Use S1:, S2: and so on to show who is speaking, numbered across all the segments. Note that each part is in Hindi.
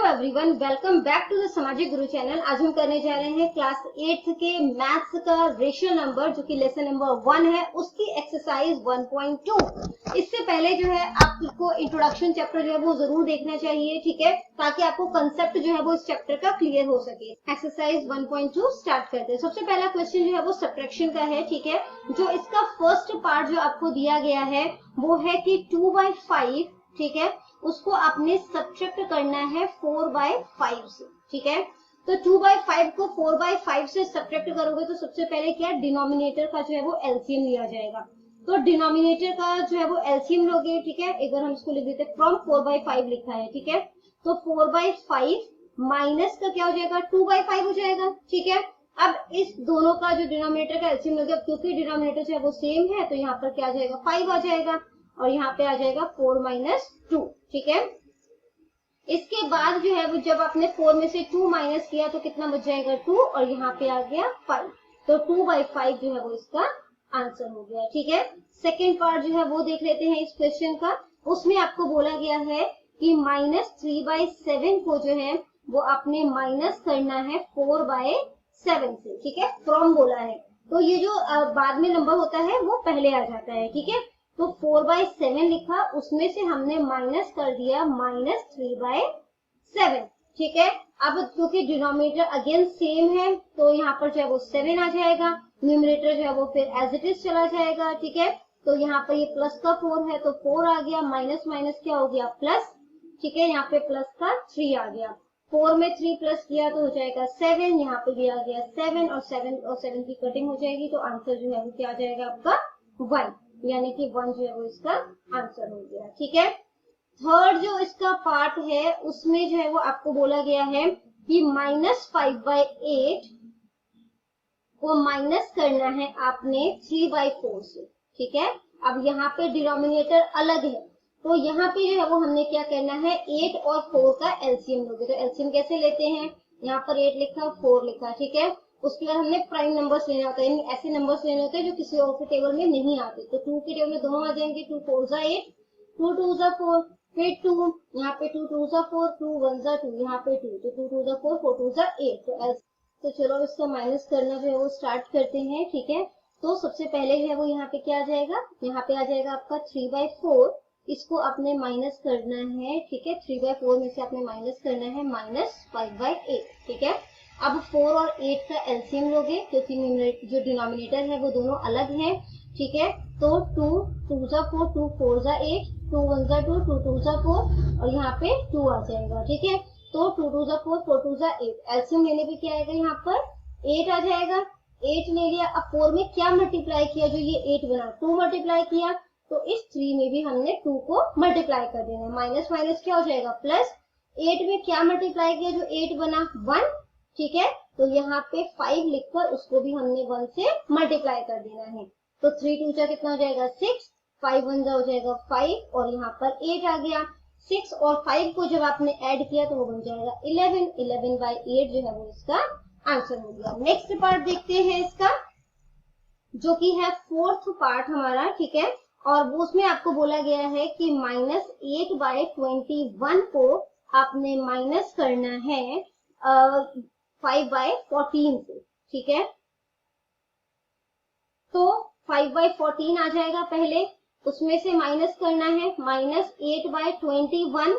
S1: Everyone, welcome back to the Samajik Guru channel. आज हम करने जा रहे हैं क्लास 8th के मैथ्स का रेशियो नंबर, जो कि लेसन नंबर 1 है, उसकी एक्सरसाइज 1.2। इससे पहले जो है आपको इंट्रोडक्शन चैप्टर जो है वो जरूर देखना चाहिए, ठीक है, ताकि आपको कंसेप्ट जो है वो इस चैप्टर का क्लियर हो सके। एक्सरसाइज 1.2 स्टार्ट करते हैं। सबसे पहला क्वेश्चन जो है वो सब्ट्रैक्शन का है, ठीक है। जो इसका फर्स्ट पार्ट जो आपको दिया गया है वो है कि 2/5, ठीक है, उसको आपने सब्ट्रैक्ट करना है 4/5 से, ठीक है। तो 2/5 को 4/5 से सब्ट्रैक्ट करोगे तो सबसे पहले क्या, डिनोमिनेटर का जो है वो एलसीएम लिया जाएगा। तो डिनोमिनेटर का जो है वो एलसीएम लोगे, ठीक है। एक बार हम इसको लिख देते हैं, फ्रॉम 4/5 लिखा है, ठीक है। तो 4/5 माइनस का क्या हो जाएगा, 2/5 हो जाएगा, ठीक है। अब इस दोनों का जो डिनोमिनेटर का एलसीएम लोगे, क्योंकि डिनोमिनेटर जो है वो सेम है तो यहाँ पर क्या आ जाएगा, 5 आ जाएगा, और यहाँ पे आ जाएगा 4 - 2, ठीक है। इसके बाद जो है वो जब आपने 4 में से 2 माइनस किया तो कितना बच जाएगा, 2, और यहाँ पे आ गया 5। तो 2/5 जो है वो इसका आंसर हो गया, ठीक है। सेकेंड पार्ट जो है वो देख लेते हैं इस क्वेश्चन का। उसमें आपको बोला गया है कि -3/7 को जो है वो आपने माइनस करना है 4/7 से, ठीक है। फ्रॉम बोला है तो ये जो बाद में नंबर होता है वो पहले आ जाता है, ठीक है। तो 4/7 लिखा, उसमें से हमने माइनस कर दिया -3/7, ठीक है। अब क्योंकि डिनोमिनेटर अगेन सेम है तो यहाँ पर जो है वो 7 आ जाएगा, न्यूमरेटर जो है वो फिर एज इट इज चला जाएगा, ठीक है। तो यहाँ पर ये प्लस का 4 है तो 4 आ गया, माइनस माइनस क्या हो गया, प्लस, ठीक है। यहाँ पे प्लस का 3 आ गया, 4 में 3 प्लस किया तो हो जाएगा 7, यहाँ पे भी आ गया 7 और 7 की कटिंग हो जाएगी, तो आंसर जो है वो क्या आ जाएगा आपका 1, यानी कि 1 जो है वो इसका आंसर हो गया, ठीक है। थर्ड जो इसका पार्ट है उसमें जो है वो आपको बोला गया है कि -5/8 को माइनस करना है आपने 3/4 से, ठीक है। अब यहाँ पे डिनोमिनेटर अलग है तो यहाँ पे जो है वो हमने क्या करना है, 8 और 4 का एलसीएम लोगे। तो एलसीएम कैसे लेते हैं, यहाँ पर 8 लिखा, 4 लिखा, ठीक है। उसके बाद हमने प्राइम नंबर्स लेना होता है, यानी ऐसे नंबर्स लेने होते हैं जो किसी और के टेबल में नहीं आते। तो 2 के टेबल में दोनों आ जाएंगे, 2 4 8, 2 2 4, फिर 2, यहाँ पे 2 2 4, 2 1 2, यहाँ पे 2, तो 2 2 4, 4 2 8। तो चलो इसका माइनस करना जो है वो स्टार्ट करते हैं, ठीक है। तो सबसे पहले जो है वो यहाँ पे क्या आ जाएगा, यहाँ पे आ जाएगा आपका 3/4, इसको आपने माइनस करना है, ठीक है। 3/4 में से आपने माइनस करना है -5/8, ठीक है। अब 4 और 8 का एलसीएम लोगे, क्योंकि जो डिनोमिनेटर है वो दोनों अलग हैं, ठीक है। तो 2 2 4, 2 4 8, 2 1 2, 2 2 4, और यहाँ पे 2 आ जाएगा, ठीक है। तो 2 2 4, 4 2 8, एलसीएम लेने पे क्या आएगा, यहाँ पर 8 आ जाएगा। 8 ले लिया, अब 4 में क्या मल्टीप्लाई किया, जो ये 8 बना, 2 मल्टीप्लाई किया, तो इस 3 में भी हमने 2 को मल्टीप्लाई कर देना। माइनस माइनस क्या हो जाएगा, प्लस। 8 में क्या मल्टीप्लाई किया, जो 8 बना, 1, ठीक है। तो यहाँ पे 5 लिखकर उसको भी हमने 1 से मल्टीप्लाई कर देना है। तो 3 2 जा कितना हो जाएगा, 6, 5 1 जा हो जाएगा 5, और यहाँ पर 8 आ गया। 6 और 5 को जब आपने ऐड किया तो वो बन जाएगा 11, 11/8 जो है वो इसका आंसर हो गया। नेक्स्ट पार्ट देखते हैं इसका, जो कि है फोर्थ पार्ट हमारा, ठीक है। और वो उसमें आपको बोला गया है कि -8/21 को आपने माइनस करना है 5/14 से, ठीक है। तो 5/14 आ जाएगा पहले, उसमें से माइनस करना है -8/21,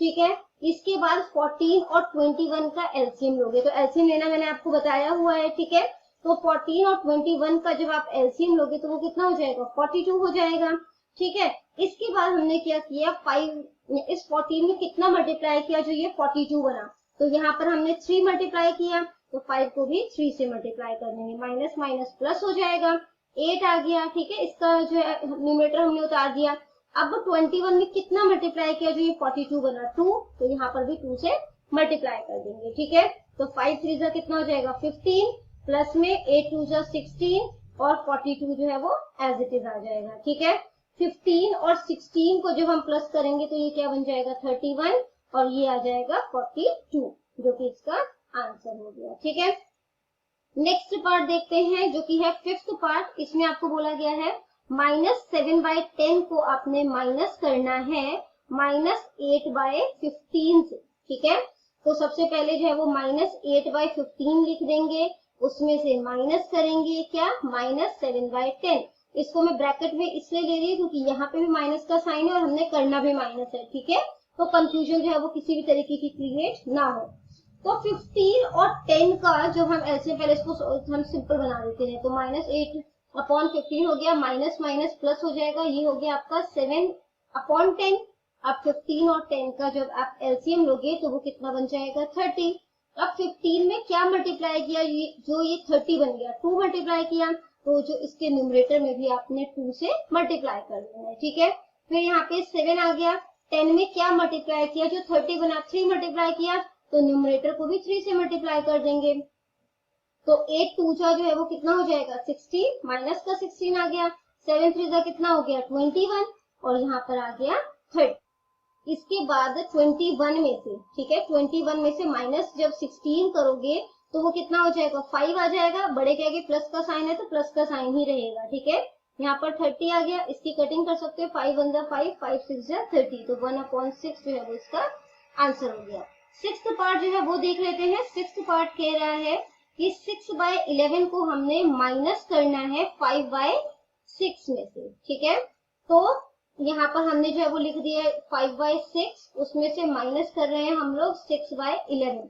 S1: ठीक है। इसके बाद 14 और 21 का एलसीएम लोगे, तो एलसीएम लेना मैंने आपको बताया हुआ है, ठीक है। तो 14 और 21 का जब आप एलसीएम लोगे तो वो कितना हो जाएगा, 42 हो जाएगा, ठीक है। इसके बाद हमने क्या किया, 5 इस 14 में कितना मल्टीप्लाई किया, जो ये 42 बना, तो यहाँ पर हमने 3 मल्टीप्लाई किया, तो 5 को भी 3 से मल्टीप्लाई कर देंगे, माइनस माइनस प्लस हो जाएगा, 8 आ गया, ठीक है। इसका जो है न्यूमरेटर हमने उतार दिया। अब 21 में कितना मल्टीप्लाई किया, जो ये 42 बना, 2, तो यहाँ पर भी 2 से मल्टीप्लाई कर देंगे, ठीक है। तो 5 3 जा कितना हो जाएगा, 15, प्लस में 8 2 जा 16, और 42 जो है वो एज इट इज आ जाएगा, ठीक है। 15 और 16 को जब हम प्लस करेंगे तो ये क्या बन जाएगा, 31, और ये आ जाएगा 42, जो कि इसका आंसर हो गया, ठीक है। नेक्स्ट पार्ट देखते हैं, जो कि है फिफ्थ पार्ट। इसमें आपको बोला गया है -7/10 को आपने माइनस करना है -8/15 से, ठीक है। तो सबसे पहले जो है वो -8/15 लिख देंगे, उसमें से माइनस करेंगे क्या, -7/10। इसको मैं ब्रैकेट में इसलिए ले रही हूँ क्योंकि यहाँ पे भी माइनस का साइन है और हमने करना भी माइनस है, ठीक है। तो कंफ्यूजन जो है वो किसी भी तरीके की क्रिएट ना हो। तो 15 और 10 का जो हम ऐसे पहले इसको हम सिंपल बना देते हैं, तो -8/15 हो गया, माइनस माइनस प्लस हो जाएगा, ये हो गया आपका 7/10। अब 15 और 10 का जब आप एलसीएम लोगे तो वो कितना बन जाएगा, 30। अब 15 में क्या मल्टीप्लाई किया, ये 30 बन गया, 2 मल्टीप्लाई किया, तो जो इसके न्यूमरेटर में भी आपने 2 से मल्टीप्लाई कर देना है, ठीक है। फिर यहाँ पे 7 आ गया, 10 में क्या मल्टीप्लाई किया, जो 30 बना 3 मल्टीप्लाई किया, तो न्यूमरेटर को भी 3 से मल्टीप्लाई कर देंगे। तो 8 2 जो है वो कितना हो जाएगा, 16, माइनस का 16 आ गया, 7 3 कितना हो गया, 21, और यहाँ पर आ गया 30। इसके बाद 21 में से, ठीक है, 21 में से माइनस जब 16 करोगे तो वो कितना हो जाएगा, 5 आ जाएगा, बड़े के आगे प्लस का साइन है तो प्लस का साइन ही रहेगा, ठीक है। यहाँ पर 30 आ गया, इसकी कटिंग कर सकते हो, 5 1 5, 5 6 30, तो 1/6 जो है वो इसका आंसर हो गया। 6th पार्ट जो है वो देख लेते हैं। 6th पार्ट कह रहा है कि 6/11 को हमने माइनस करना है 5/6 में से, ठीक है। तो यहाँ पर हमने जो है वो लिख दिया है 5/6, उसमें से माइनस कर रहे हैं हम लोग 6/11।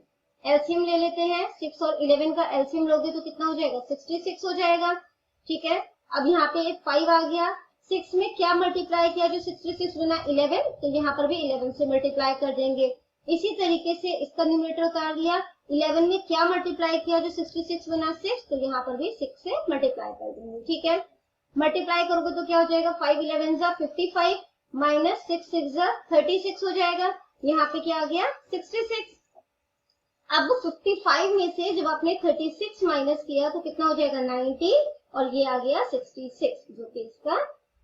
S1: एलसीएम ले लेते हैं, 6 और 11 का एलसीएम लोगे तो कितना हो जाएगा, 66 हो जाएगा, ठीक है। अब यहाँ पे 5 आ गया, 6 में क्या मल्टीप्लाई किया, जो 66 बना 11, तो यहाँ पर भी 11 से मल्टीप्लाई कर देंगे। इसी तरीके से इसका न्यूमरेटर उतार लिया, 11 में क्या मल्टीप्लाई किया, जो 66 बना 6, तो यहाँ पर भी 6 से मल्टीप्लाई कर देंगे, ठीक है। मल्टीप्लाई करोगे तो क्या हो जाएगा, 5 11 55 माइनस 6 6 36 हो जाएगा। यहाँ पे क्या आ गया, 66। अब 55 में से जब आपने 36 माइनस किया तो कितना हो जाएगा, 90, और ये आ गया 66, जो कि इसका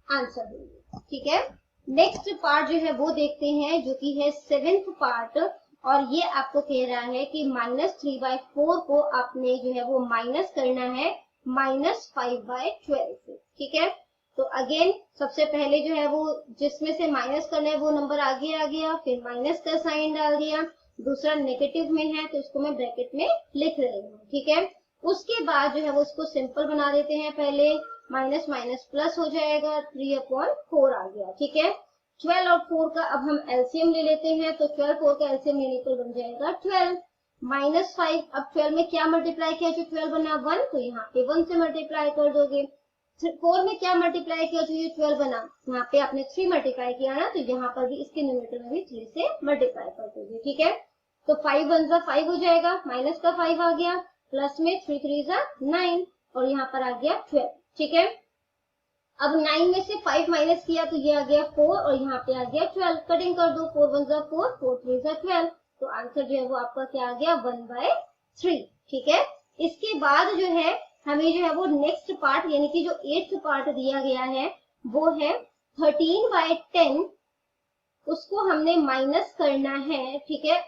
S1: आंसर होगा, ठीक है। नेक्स्ट पार्ट जो है वो देखते हैं, जो कि है 7th पार्ट, और ये आपको कह रहा है कि -3/4 को आपने जो है वो माइनस करना है -5/12 से, ठीक है। तो अगेन सबसे पहले जो है वो जिसमें से माइनस करना है वो नंबर आगे आ गया, फिर माइनस का साइन डाल दिया, दूसरा नेगेटिव में है तो इसको मैं ब्रैकेट में लिख रही हूँ, ठीक है। उसके बाद जो है वो इसको सिंपल बना देते हैं, पहले माइनस माइनस प्लस हो जाएगा, 3/4 आ गया, ठीक है। 12 और 4 का अब हम एलसीएम ले लेते हैं, तो 12 4 का एलसीएम लेने पर बन जाएगा 12 -5। अब 12 में क्या मल्टीप्लाई किया, जो 12 बना 1, तो यहाँ पे 1 से मल्टीप्लाई कर दोगे। 4 में क्या मल्टीप्लाई किया, जो ये 12 बना, यहाँ पे आपने 3 मल्टीप्लाई किया ना, तो यहाँ पर भी इसके न्यूमरेटर में भी 3 से मल्टीप्लाई कर दोगे, ठीक है। तो 5 1 5 हो जाएगा, माइनस का 5 आ गया, प्लस में 3 3 9, और यहाँ पर आ गया 12, ठीक है। अब 9 में से 5 माइनस किया तो ये आ गया 4, और यहाँ पे आ गया 12, कटिंग कर दो, 4 1 4, 4 3 12, तो आंसर जो है वो आपका क्या आ गया, 1/3, ठीक है। इसके बाद जो है हमें जो है वो नेक्स्ट पार्ट यानी कि जो 8th पार्ट दिया गया है वो है 13/10, उसको हमने माइनस करना है, ठीक है,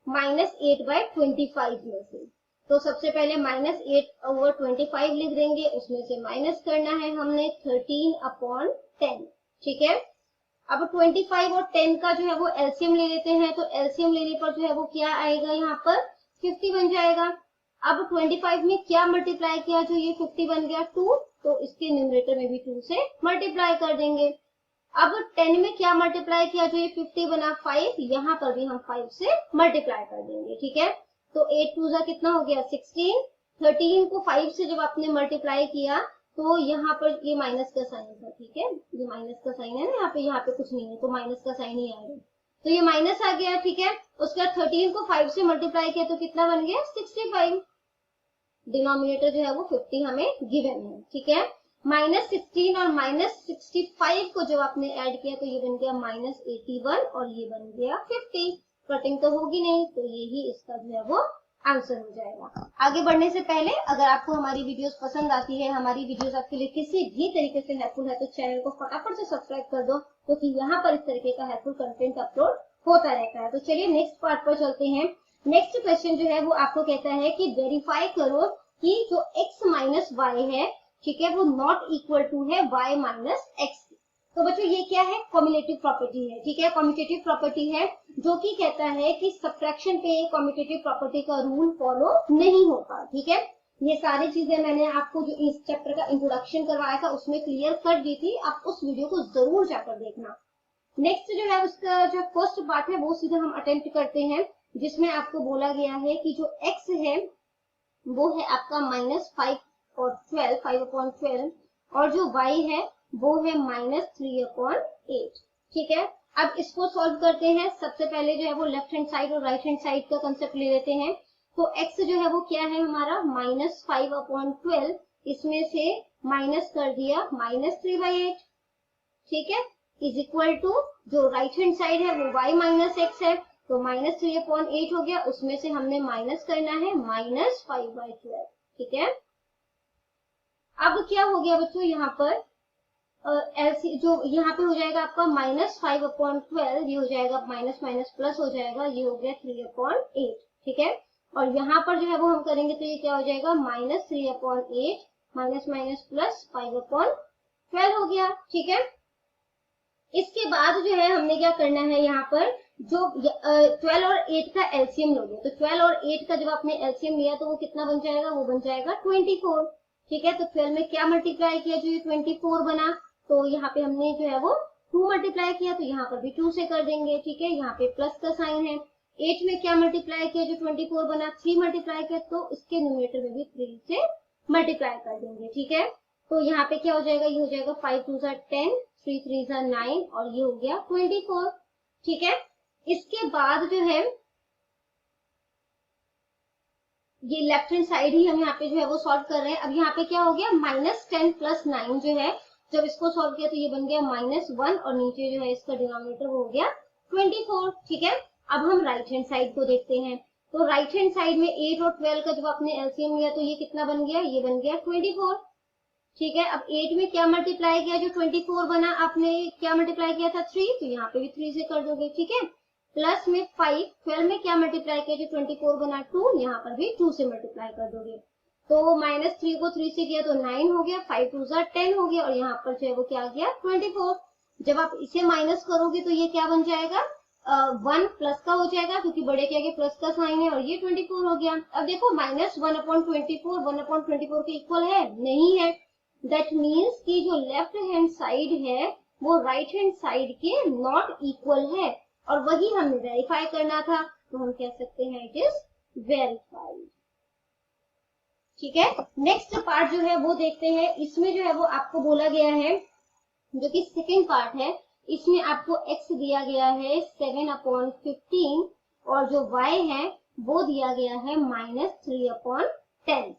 S1: -8/25 में से। तो सबसे पहले -8/25 लिख देंगे, उसमें से माइनस करना है हमने 13/10, ठीक है। अब 25 और 10 का जो है वो एलसीएम ले लेते हैं, तो एलसीएम लेने पर जो है वो क्या आएगा, यहाँ पर 50 बन जाएगा। अब 25 में क्या मल्टीप्लाई किया, जो ये 50 बन गया 2, तो इसके न्यूमरेटर में भी 2 से मल्टीप्लाई कर देंगे। अब 10 में क्या मल्टीप्लाई किया, जो ये 50 बना 5, यहाँ पर भी हम 5 से मल्टीप्लाई कर देंगे, ठीक है। तो 8 2 कितना हो गया, 16। 13 को 5 से जब आपने मल्टीप्लाई किया तो यहाँ पर ये माइनस का साइन था, ठीक है, ये माइनस का साइन है ना, यहाँ पे कुछ नहीं है तो माइनस का साइन ही आएगा, तो ये माइनस आ गया, ठीक है। उसके बाद 13 को 5 से मल्टीप्लाई किया तो कितना बन गया, 65। डिनोमिनेटर जो है वो 50 हमें गिवन है, ठीक है। -16 और -65 को जब आपने ऐड किया तो ये बन गया -81, और ये बन गया 50। कटिंग तो होगी नहीं, तो यही इसका जो है वो आंसर हो जाएगा। आगे बढ़ने से पहले अगर आपको हमारी वीडियोस पसंद आती है, हमारी वीडियोस आपके लिए किसी भी तरीके से हेल्पफुल है, तो चैनल को फटाफट से सब्सक्राइब कर दो, क्योंकि यहाँ पर इस तरीके का हेल्पफुल कंटेंट अपलोड होता रहता है। तो चलिए नेक्स्ट पार्ट पर चलते हैं। नेक्स्ट क्वेश्चन जो है वो आपको कहता है कि वेरीफाई करो कि जो x माइनस वाई है, ठीक है, वो नॉट इक्वल टू है y माइनस एक्स। तो बच्चों ये क्या है, कम्युलेटिव प्रॉपर्टी है, ठीक है, कम्यूटेटिव प्रॉपर्टी है, जो कि कहता है कि सब्ट्रैक्शन पे कम्यूटेटिव प्रॉपर्टी का रूल फॉलो नहीं होता, ठीक है। ये सारी चीजें मैंने आपको जो इस चैप्टर का इंट्रोडक्शन करवाया था उसमें क्लियर कर दी थी, आप उस वीडियो को जरूर जाकर देखना। नेक्स्ट जो है उसका जो फर्स्ट पार्ट है वो सीधा हम अटेम्प्ट करते हैं, जिसमें आपको बोला गया है कि जो x है वो है आपका -5 और 12, 5/12, और जो y है वो है -3/8, ठीक है। अब इसको सॉल्व करते हैं। सबसे पहले जो है वो लेफ्ट हैंड साइड और राइट हैंड साइड का कंसेप्ट ले लेते हैं। तो x जो है वो क्या है हमारा -5/12, इसमें से माइनस कर दिया -3/8, ठीक है, इज इक्वल टू जो राइट हैंड साइड है वो y माइनस x है, तो -3/8 हो गया, उसमें से हमने माइनस करना है -5/12, ठीक है। अब क्या हो गया बच्चों, यहाँ पर जो यहाँ पे हो जाएगा आपका -5/12, ये हो जाएगा माइनस माइनस प्लस हो जाएगा, ये हो गया 3/8, ठीक है। और यहाँ पर जो है वो हम करेंगे तो ये क्या हो जाएगा -3/8 माइनस माइनस प्लस 5/12 हो गया, ठीक है। इसके बाद जो है हमने क्या करना है, यहाँ पर जो 12 और 8 का एलसीएम लोगे, तो 12 और 8 का जब आपने एलसीएम लिया तो वो कितना बन जाएगा, वो बन जाएगा 24, ठीक है। तो 12 में क्या मल्टीप्लाई किया, जो ये 24 बना, तो यहाँ पे हमने जो है वो 2 मल्टीप्लाई किया, तो यहाँ पर भी 2 से कर देंगे, ठीक है, यहाँ पे प्लस का साइन है। 8 में क्या मल्टीप्लाई किया, जो 24 बना, 3 मल्टीप्लाई किया, तो इसके न्यूमरेटर में भी 3 से मल्टीप्लाई कर देंगे, ठीक है। तो यहाँ पे क्या हो जाएगा, ये हो जाएगा 5 2 10, 3 3 9, और ये हो गया 24, ठीक है। इसके बाद जो है ये लेफ्ट हैंड साइड ही हम यहाँ पे जो है वो सॉल्व कर रहे हैं। अब यहाँ पे क्या हो गया, -10 + 9 जो है, जब इसको सॉल्व किया तो ये बन गया -1, और नीचे जो है इसका डिनोमिनेटर वो हो गया 24, ठीक है। अब हम राइट हैंड साइड को देखते हैं। तो राइट हैंड साइड में 8 और 12 का जब आपने एलसीएम लिया तो ये कितना बन गया, ये बन गया 24, ठीक है। अब 8 में क्या मल्टीप्लाई किया, जो 24 बना, आपने क्या मल्टीप्लाई किया था 3, तो यहाँ पे भी 3 से कर दोगे, ठीक है। प्लस में 5, 12 में क्या मल्टीप्लाई किया, जो 24 बना 2, यहाँ पर भी 2 से मल्टीप्लाई कर दोगे, तो -3 को 3 से किया तो 9 हो गया, 5 2 10 हो गया, और यहाँ पर जो है वो क्या आ गया 24। जब आप इसे माइनस करोगे तो ये क्या बन जाएगा, 1 प्लस का हो जाएगा, क्योंकि बड़े के आगे प्लस का साइन है, और ये 24 हो गया। अब देखो -1/24 1/24 के इक्वल है, नहीं है। दैट मीन्स कि जो लेफ्ट हैंड साइड है वो राइट हैंड साइड के नॉट इक्वल है, और वही हमें वेरीफाई करना था, तो हम कह सकते हैं इट इज वेरीफाइड, ठीक है। नेक्स्ट पार्ट जो है वो देखते हैं। इसमें जो है वो आपको बोला गया है, जो कि सेकेंड पार्ट है, इसमें आपको x दिया गया है 7/15, और जो y है वो दिया गया है -3/10,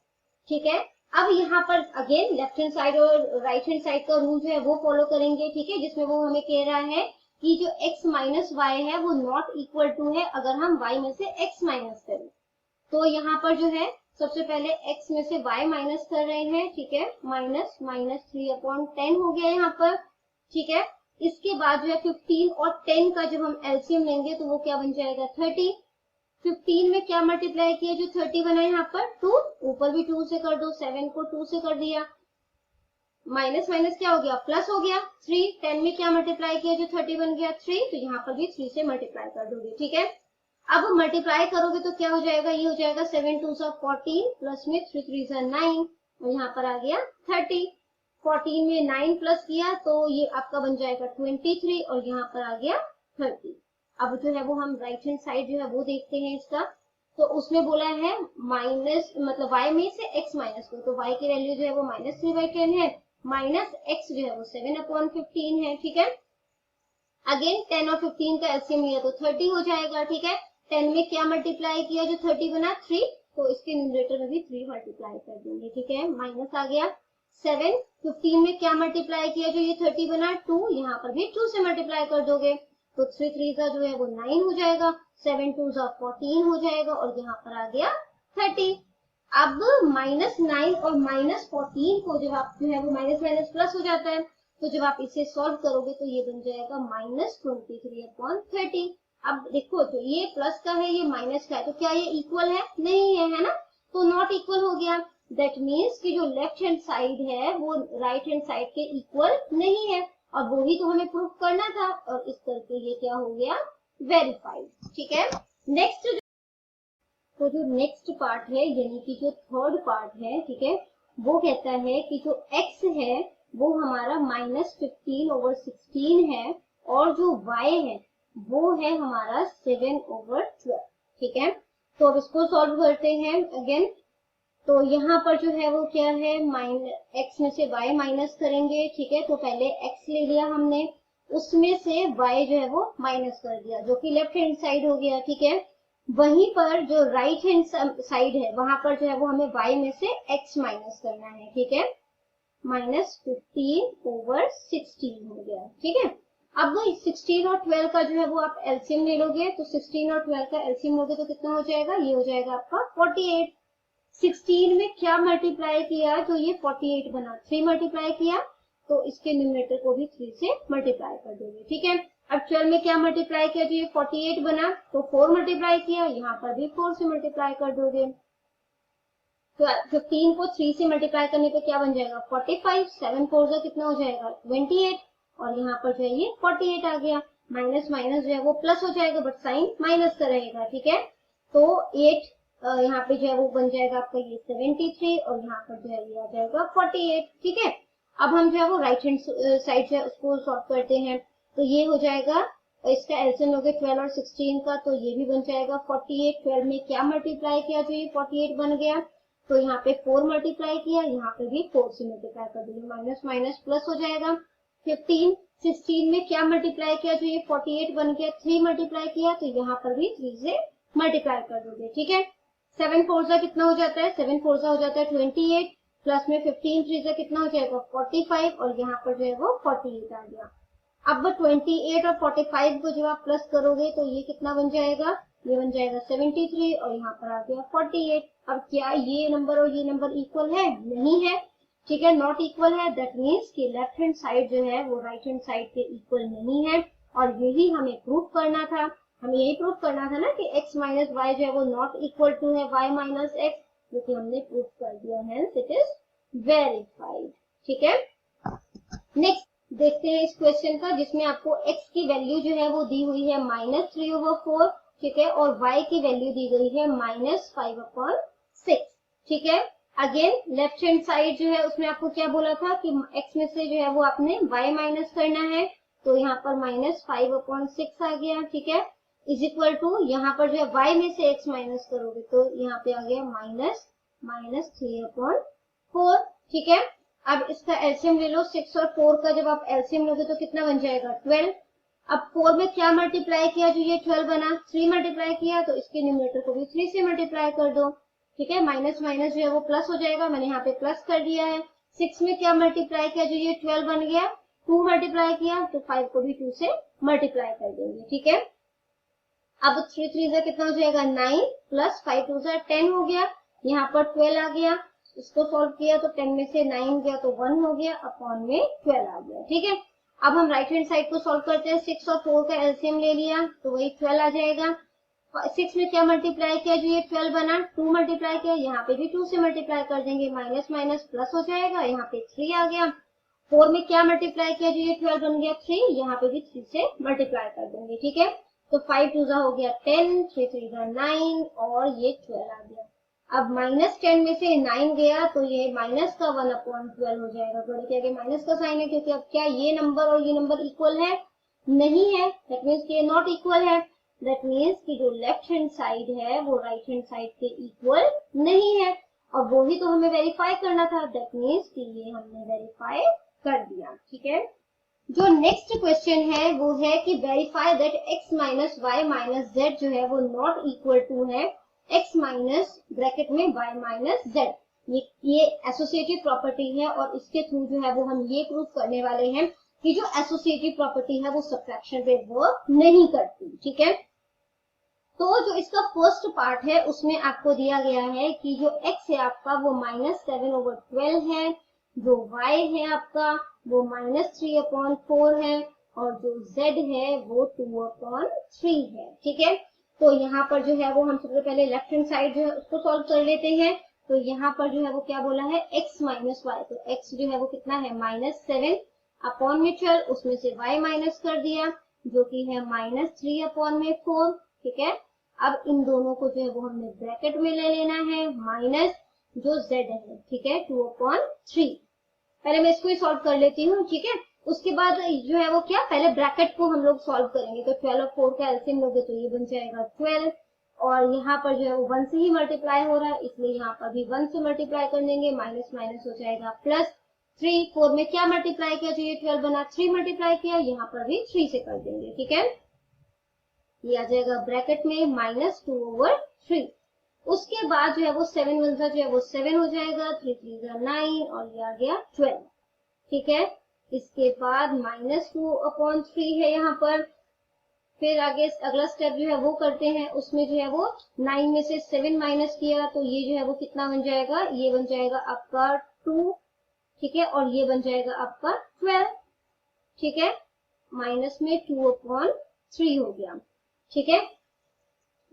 S1: ठीक है। अब यहाँ पर अगेन लेफ्ट हैंड साइड और राइट हैंड साइड का रूल जो है वो फॉलो करेंगे, ठीक है, जिसमें वो हमें कह रहा है कि जो x माइनस वाई है वो नॉट इक्वल टू है अगर हम y में से x माइनस करें। तो यहाँ पर जो है सबसे पहले x में से y माइनस कर रहे हैं, ठीक है, -3/10 हो गया यहाँ पर, ठीक है। इसके बाद जो है 15 और 10 का जब हम एलसीएम लेंगे तो वो क्या बन जाएगा 30। 15 में क्या मल्टीप्लाई किया, जो 30 बना यहाँ पर 2, ऊपर भी 2 से कर दो, 7 को 2 से कर दिया, माइनस माइनस क्या हो गया, प्लस हो गया। 3 10 में क्या मल्टीप्लाई किया, जो 30 बन गया 3, तो यहाँ पर भी 3 से मल्टीप्लाई कर दोगे, ठीक है। अब मल्टीप्लाई करोगे तो क्या हो जाएगा, ये हो जाएगा 7 2 14 प्लस में 3 3 9, और यहाँ पर आ गया 30। 14 में 9 प्लस किया तो ये आपका बन जाएगा 23, और यहाँ पर आ गया 30। अब जो है वो हम राइट हैंड साइड जो है वो देखते हैं इसका। तो उसमें बोला है माइनस मतलब y में से x माइनस करो, तो y की वैल्यू जो है वो -3/10 है, माइनस x जो है वो 7/15 है, ठीक है। अगेन 10 और 15 का एलसीएम लिया तो 30 हो जाएगा, ठीक है। 10 में क्या मल्टीप्लाई किया, जो 30 बना 3, तो इसके न्यूमरेटर में भी 3 मल्टीप्लाई कर देंगे, ठीक है, माइनस आ गया। 7 15 में क्या मल्टीप्लाई किया, जो ये 30 बना 2, यहाँ पर भी 2 से मल्टीप्लाई कर दोगे, तो 3 3 का जो है वो 9 हो जाएगा, 7 2 14 हो जाएगा, और यहाँ पर आ गया 30। अब -9 और -14 को जब आप जो है वो माइनस माइनस प्लस हो जाता है, तो जब आप इसे सॉल्व करोगे तो ये बन जाएगा -23/30। अब देखो तो ये प्लस का है, ये माइनस का है, तो क्या ये इक्वल है, नहीं है ना, तो नॉट इक्वल हो गया। दैट मीन्स कि जो लेफ्ट हैंड साइड है वो राइट हैंड साइड के इक्वल नहीं है। और वही तो हमें प्रूफ करना था, और इस करके ये क्या हो गया, वेरीफाइड। ठीक है, नेक्स्ट तो जो नेक्स्ट पार्ट है यानी कि जो थर्ड पार्ट है, ठीक है, वो कहता है कि जो x है वो हमारा -15/16 है, और जो y है वो है हमारा 7/12। ठीक है, तो अब इसको सॉल्व करते हैं अगेन। तो यहाँ पर जो है वो क्या है, x में से y माइनस करेंगे। ठीक है, तो पहले x ले लिया हमने, उसमें से y जो है वो माइनस कर दिया, जो कि लेफ्ट हैंड साइड हो गया। ठीक है, वहीं पर जो राइट हैंड साइड है वहां पर जो है वो हमें y में से x माइनस करना है। ठीक है, -15/16 हो गया। ठीक है, अब 16 और 12 का जो है वो आप एलसीएम ले लोगे, तो 16 और 12 का एलसीएम लोगे तो कितना हो जाएगा, ये हो जाएगा आपका 48। 16 में क्या मल्टीप्लाई किया, जो ये 48 बना, 3 मल्टीप्लाई किया, तो इसके न्यूमरेटर को भी 3 से मल्टीप्लाई कर दोगे। ठीक है, अब 12 में क्या मल्टीप्लाई किया, जो ये 48 बना, तो 4 मल्टीप्लाई किया, यहाँ पर भी 4 से मल्टीप्लाई कर दोगे। तो 15 को 3 से मल्टीप्लाई करने पे क्या बन जाएगा, 45। 7 4 कितना हो जाएगा, 28, और यहाँ पर जो है ये 48 आ गया। माइनस माइनस जो है वो प्लस हो जाएगा, बट साइन माइनस का रहेगा। ठीक है, तो 8 यहाँ पे जो है वो बन जाएगा आपका ये 73, और यहाँ पर जो है ये आ जाएगा 48। ठीक है, अब हम जो है वो राइट हैंड साइड से उसको सॉल्व करते हैं, तो ये हो जाएगा, इसका एलसीएम लोगे 12 और 16 का, तो ये भी बन जाएगा 48। 12 में क्या मल्टीप्लाई किया, जो ये 48 बन गया, तो यहाँ पे 4 मल्टीप्लाई किया, यहाँ पे भी 4 से मल्टीप्लाई कर देंगे, माइनस माइनस प्लस हो जाएगा। 15 16 में क्या मल्टीप्लाई किया, जो ये 48 बन गया, 3 मल्टीप्लाई किया, तो यहाँ पर भी 3 से मल्टीप्लाई कर दोगे। ठीक है, 7 4 कितना हो जाता है, 7 4 हो जाता है 28, प्लस में 15 3 कितना हो जाएगा 45, और यहाँ पर जो है वो 48 आ गया। अब 28 और 45 को जब आप प्लस करोगे तो ये कितना बन जाएगा, ये बन जाएगा 73, और यहाँ पर आ गया 48। अब क्या ये नंबर और ये नंबर इक्वल है, नहीं है। ठीक है, नॉट इक्वल है, दैट मीन्स कि लेफ्ट हैंड साइड जो है वो राइट हैंड साइड के इक्वल नहीं है, और यही हमें प्रूफ करना था। हमें यही प्रूफ करना था ना कि x माइनस वाई जो है वो नॉट इक्वल टू है y माइनस एक्स, जो कि हमने प्रूफ कर दिया है, इट इज वेरीफाइड। ठीक है, नेक्स्ट देखते हैं इस क्वेश्चन का, जिसमें आपको x की वैल्यू जो है वो दी हुई है -3/4। ठीक है, और y की वैल्यू दी गई है -5/6। ठीक है, अगेन लेफ्ट हैंड साइड जो है उसमें आपको क्या बोला था कि x में से जो है वो आपने y माइनस करना है, तो यहाँ पर -5/6 आ गया। ठीक है, इज इक्वल टू यहाँ पर जो है y में से x माइनस करोगे तो यहाँ पे आ गया -3/4। ठीक है, अब इसका एलसीएम ले लो, 6 और 4 का जब आप एलसीएम लोगे तो कितना बन जाएगा 12। अब 4 में क्या मल्टीप्लाई किया, जो ये 12 बना, 3 मल्टीप्लाई किया, तो इसके न्यूमरेटर को भी 3 से मल्टीप्लाई कर दो। ठीक है, माइनस माइनस जो है वो प्लस हो जाएगा, मैंने यहाँ पे प्लस कर दिया है। 6 में क्या मल्टीप्लाई किया, जो ये 12 बन गया, 2 मल्टीप्लाई किया, तो 5 को भी 2 से मल्टीप्लाई कर देंगे। ठीक है, अब 3 3 से कितना हो जाएगा 9, प्लस 5 2 से 10 हो गया, यहाँ पर 12 आ गया, इसको सॉल्व किया तो 10 में से 9 गया तो 1 हो गया, अपॉन में 12 आ गया। ठीक है, अब हम राइट हैंड साइड को सॉल्व करते हैं। 6 और 4 का एलसीएम ले लिया तो वही 12 आ जाएगा। 6 में क्या मल्टीप्लाई किया, जो ये 12 बना, 2 मल्टीप्लाई किया, यहाँ पे भी 2 से मल्टीप्लाई कर देंगे, माइनस माइनस प्लस हो जाएगा, यहाँ पे 3 आ गया। 4 में क्या मल्टीप्लाई किया, जो ये 12 बन गया 3, यहाँ पे भी 3 से मल्टीप्लाई कर देंगे। ठीक है, तो 5 2 हो गया 10, 3 3 9, और ये 12 आ गया। अब -10 में से 9 गया तो ये माइनस का 1/12 हो जाएगा। थोड़ा क्या आगे माइनस का साइन है, क्योंकि अब क्या ये नंबर और ये नंबर इक्वल है, नहीं है, दैट मीन्स कि ये नॉट इक्वल है। दैट मीन्स कि जो लेफ्ट हैंड साइड है वो राइट हैंड साइड के इक्वल नहीं है, और वो ही तो हमें वेरीफाई करना था। दैट मीन्स कि ये हमने वेरीफाई कर दिया। ठीक है, जो नेक्स्ट क्वेश्चन है वो है कि verify that x minus Y minus Z जो है वो नॉट इक्वल टू है x माइनस ब्रैकेट में y माइनस जेड। ये एसोसिएटिव प्रॉपर्टी है, और इसके थ्रू जो है वो हम ये प्रूफ करने वाले हैं कि जो एसोसिएटिव प्रॉपर्टी है वो सब्ट्रैक्शन पे वर्क नहीं करती। ठीक है, तो जो इसका फर्स्ट पार्ट है उसमें आपको दिया गया है कि जो x है आपका वो -7/12 है, जो y है आपका वो -3/4 है, और जो z है वो 2/3 है। ठीक है, तो यहाँ पर जो है वो हम सबसे पहले लेफ्ट हैंड साइड जो है उसको सॉल्व कर लेते हैं। तो यहाँ पर जो है वो क्या बोला है x माइनस वाई, तो x जो है वो कितना है -7, अपॉन में 12, उसमें से y माइनस कर दिया जो कि है -3 अपॉन में 4, ठीक है। अब इन दोनों को जो है वो हमने ब्रैकेट में ले लेना है, माइनस जो z है, ठीक है, 2/3। पहले मैं इसको ही सॉल्व कर लेती हूँ, ठीक है। उसके बाद जो है वो क्या, पहले ब्रैकेट को हम लोग सॉल्व करेंगे। तो 12 और 4 का एलसीएम लोगे तो ये बन जाएगा 12, और यहाँ पर जो है वो 1 से ही मल्टीप्लाई हो रहा है, इसलिए यहाँ पर भी 1 से मल्टीप्लाई कर देंगे, माइनस माइनस हो जाएगा प्लस 3। 4 में क्या मल्टीप्लाई किया, जो ये 12 बना 3 मल्टीप्लाई किया, यहाँ पर भी 3 से कर देंगे, ठीक है। ये आ जाएगा ब्रैकेट में -2/3। उसके बाद जो है वो 7 1 जो है वो 7 हो जाएगा, 3 3 9, और ये आ गया 12, ठीक है। इसके बाद -2/3 है यहाँ पर। फिर आगे अगला स्टेप जो है वो करते हैं, उसमें जो है वो 9 में से 7 माइनस किया, तो ये जो है वो कितना बन जाएगा, ये बन जाएगा आपका 2, ठीक है, और ये बन जाएगा आपका 12, ठीक है, माइनस में 2/3 हो गया, ठीक है।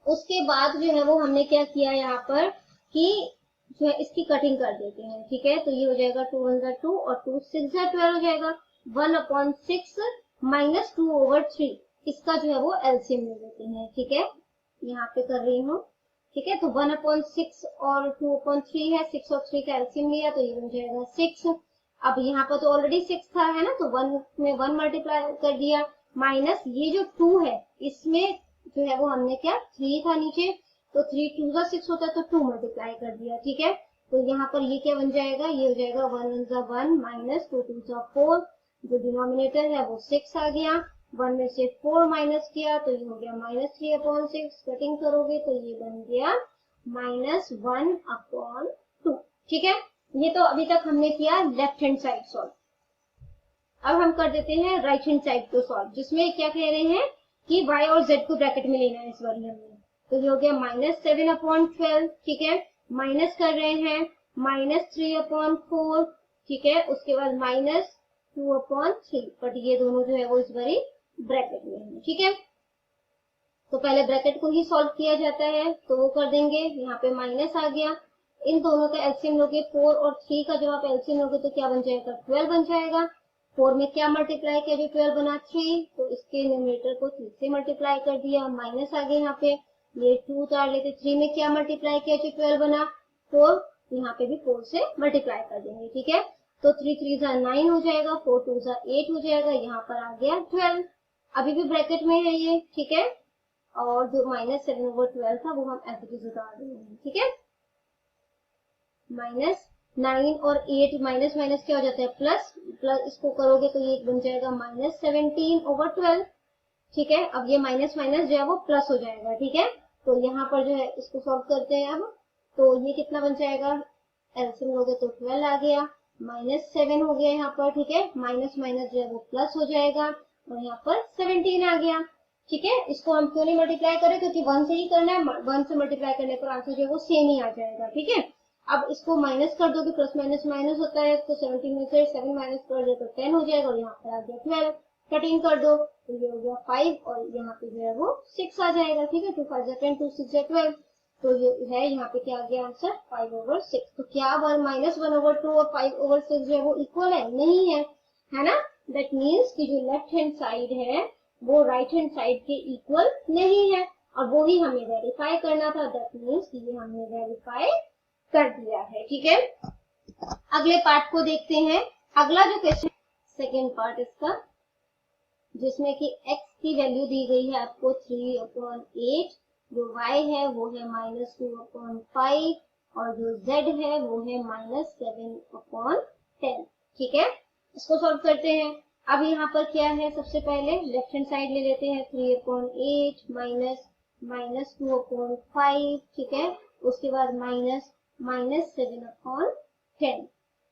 S1: उसके बाद जो है वो हमने क्या किया यहाँ पर कि जो है इसकी कटिंग कर देते हैं, ठीक है। तो ये हो जाएगा 2 1 2 और 2 6 12 हो जाएगा, 1/6 माइनस 2/3, इसका जो है वो एलसीएम ले लेते हैं, ठीक है। यहाँ पे कर रही हूँ, ठीक है। तो 1/6 और 2/3 है, 6 और 3 का एलसीएम लिया तो ये बन जाएगा 6। अब यहाँ पर तो ऑलरेडी 6 था, है ना, तो 1 में 1 मल्टीप्लाई कर दिया, माइनस ये जो 2 है इसमें जो है वो हमने क्या, 3 था नीचे, तो 3 2 का 6 होता है, तो 2 मल्टीप्लाई कर दिया, ठीक है। तो यहाँ पर ये क्या बन जाएगा, ये हो जाएगा 1 1 1 माइनस 2 2 4, जो डिनोमिनेटर है वो 6 आ गया, 1 में से 4 माइनस किया तो ये हो गया -3/6, कटिंग करोगे तो ये बन गया -1/2, ठीक है। ये तो अभी तक हमने किया लेफ्ट हैंड साइड सॉल्व। अब हम कर देते हैं राइट हैंड साइड को सॉल्व, जिसमें क्या कह रहे हैं कि y और z को ब्रैकेट में लेना है इस बार हमने। तो ये हो गया -7/12, ठीक है, माइनस कर रहे हैं -3/4, ठीक है, उसके बाद -2/3, बट ये दोनों जो है वो इस बारी ब्रैकेट में है, ठीक है। तो पहले ब्रैकेट को ही सॉल्व किया जाता है, तो वो कर देंगे, यहाँ पे माइनस आ गया, इन दोनों का एलसीएम लोगे 4 और 3 का जब आप एलसीएम लोगे तो क्या बन जाएगा, 12 बन जाएगा। 4 में क्या मल्टीप्लाई किया, जो 12 बना 3, तो इसके न्यूमरेटर को 3 से मल्टीप्लाई कर दिया, माइनस आ गया यहाँ पे, ये 2 उतार लेते, 3 में क्या मल्टीप्लाई किया, जो 12 बना 4, यहाँ पे भी 4 से मल्टीप्लाई कर देंगे, ठीक है। तो 3 3 9 हो जाएगा, 4 2 8 हो जाएगा, यहाँ पर आ गया 12, अभी भी ब्रैकेट में है ये, ठीक है। और जो -7/12 था वो हम ऐसे ही उतार देंगे, ठीक है। -9 और 8 माइनस माइनस क्या हो जाता है, प्लस, प्लस इसको करोगे तो ये बन जाएगा -17/12, ठीक है। अब ये माइनस माइनस जो है वो प्लस हो जाएगा, ठीक है। तो यहाँ पर जो है इसको सॉल्व करते हैं अब, तो ये कितना बन जाएगा, एलसीएम लोगे तो 12 आ गया, -7 हो गया यहाँ पर, ठीक है, माइनस माइनस जो है वो प्लस हो जाएगा, और यहाँ पर 17 आ गया, ठीक है। इसको हम क्यों नहीं मल्टीप्लाई करें, क्योंकि 1 से ही करना है, 1 से मल्टीप्लाई करने पर आंसर जो है वो सेम ही आ जाएगा, ठीक है। अब इसको माइनस कर दोगे, प्लस माइनस माइनस होता है, तो 17 में से 7 माइनस कर दो तो 10 हो जाएगा, और यहाँ पर आ गया 12, कटिंग कर दो तो ये हो गया 5, और यहाँ पे जो है वो 6 आ जाएगा, ठीक है। 2 5 10, 2 6 12, तो ये है यहाँ पे क्या आ गया आंसर, 5/6। तो क्या -1/2 और 5/6 जो है वो इक्वल है, नहीं है, है ना। दैट मीन्स कि जो लेफ्ट हैंड साइड है वो राइट हैंड साइड के इक्वल नहीं है, और वो ही हमें वेरीफाई करना था। दैट मीन्स कि ये हमने वेरीफाई कर दिया है, ठीक है। अगले पार्ट को देखते हैं। अगला जो क्वेश्चन, सेकेंड पार्ट इसका, जिसमें कि x की वैल्यू दी गई है आपको 3/8, जो y है वो है -2/5, और जो z है वो है -7/10, ठीक है। इसको सॉल्व करते हैं। अब यहाँ पर क्या है, सबसे पहले लेफ्ट हैंड साइड ले लेते हैं, 3/8 माइनस -2/5, ठीक है, उसके बाद -7/10,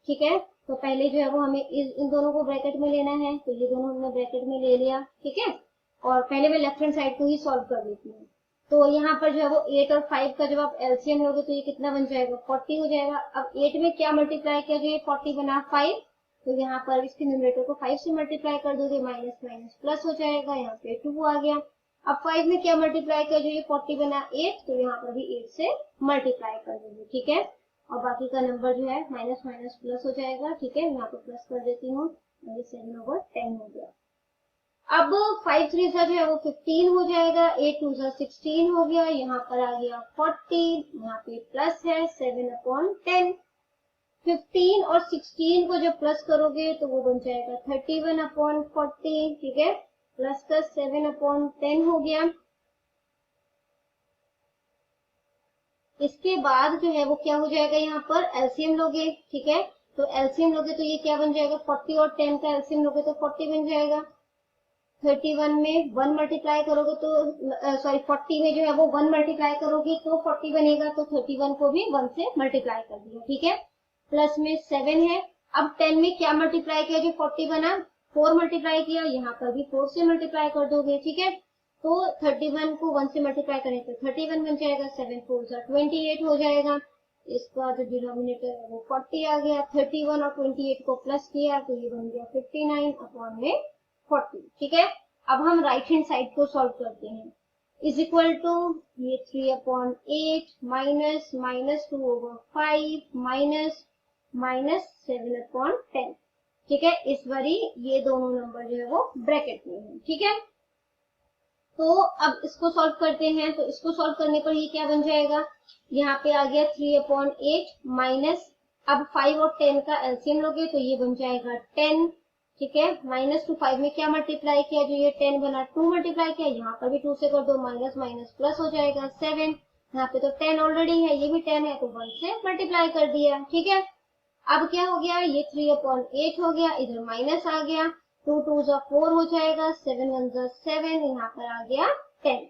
S1: ठीक है। तो पहले जो है वो हमें इन दोनों को ब्रैकेट में लेना है, तो ये दोनों हमने ब्रैकेट में ले लिया, ठीक है। और पहले मैं लेफ्ट हैंड साइड को ही सॉल्व कर लेती हूँ। तो यहाँ पर जो है वो 8 और 5 का जब आप एलसीएम लोगे तो ये कितना बन जाएगा, 40 हो जाएगा। अब 8 में क्या मल्टीप्लाई किया, जो ये 40 बना 5, तो यहाँ पर इसके न्यूमरेटर को 5 से मल्टीप्लाई कर दोगे, माइनस माइनस प्लस हो जाएगा, यहाँ पे 2 आ गया। अब 5 में क्या मल्टीप्लाई किया, जो ये 40 बना 8, तो यहाँ पर भी 8 से मल्टीप्लाई कर दोगे, ठीक है। और बाकी का नंबर जो है माइनस माइनस प्लस हो जाएगा, ठीक है, यहाँ पे प्लस कर देती हूँ, ये 7/10 हो गया। अब 5 3 जो है वो 15 हो जाएगा, 8 2 16 हो गया, यहाँ पर आ गया 40, यहाँ पे प्लस है 7/10। 15 और 16 को जब प्लस करोगे तो वो बन जाएगा 31/40, ठीक है, प्लस का 7/10 हो गया। इसके बाद जो है वो क्या हो जाएगा, यहाँ पर एलसीएम लोगे, ठीक है, तो एलसीएम लोगे तो ये क्या बन जाएगा, 40 और 10 का एलसीएम लोगे तो 40 बन जाएगा। 31 में 1 मल्टीप्लाई करोगे तो सॉरी 40 में जो है वो 1 मल्टीप्लाई करोगे तो 40 बनेगा, तो 31 को भी 1 से मल्टीप्लाई कर दिया, ठीक है, प्लस में 7 है। अब 10 में क्या मल्टीप्लाई किया जो 40 बना, 4 मल्टीप्लाई किया, यहाँ पर भी 4 से मल्टीप्लाई कर दोगे, ठीक है, तो 31 को 1 से मल्टीप्लाई करें तो 31 बन जाएगा, 7 4 28 हो जाएगा। इसका जो डिनोमिनेटर है वो 40 आ गया, 31 और 28 को प्लस किया तो ये बन गया 59/40, ठीक है। अब हम राइट हैंड साइड को सॉल्व करते हैं, इज इक्वल टू ये 3/8 माइनस -2/5 माइनस -7/10, ठीक है। इस बारी ये दोनों नंबर जो है वो ब्रैकेट में है, ठीक है। तो अब इसको सॉल्व करते हैं, तो इसको सॉल्व करने पर ये क्या बन जाएगा, यहाँ पे आ गया 3/8 माइनस, अब 5 और 10 का एलसीएम लोगे तो ये बन जाएगा 10, ठीक है, माइनस टू 5 में क्या मल्टीप्लाई किया जो ये 10 बना, 2 मल्टीप्लाई किया, यहाँ पर भी 2 से कर दो, माइनस माइनस प्लस हो जाएगा 7, यहाँ पे तो 10 ऑलरेडी है, ये भी 10 है तो 1 से मल्टीप्लाई कर दिया, ठीक है। अब क्या हो गया, ये 3/8 हो गया, इधर माइनस आ गया, 2 2 4 हो जाएगा, 7 1 7, यहाँ पर आ गया 10,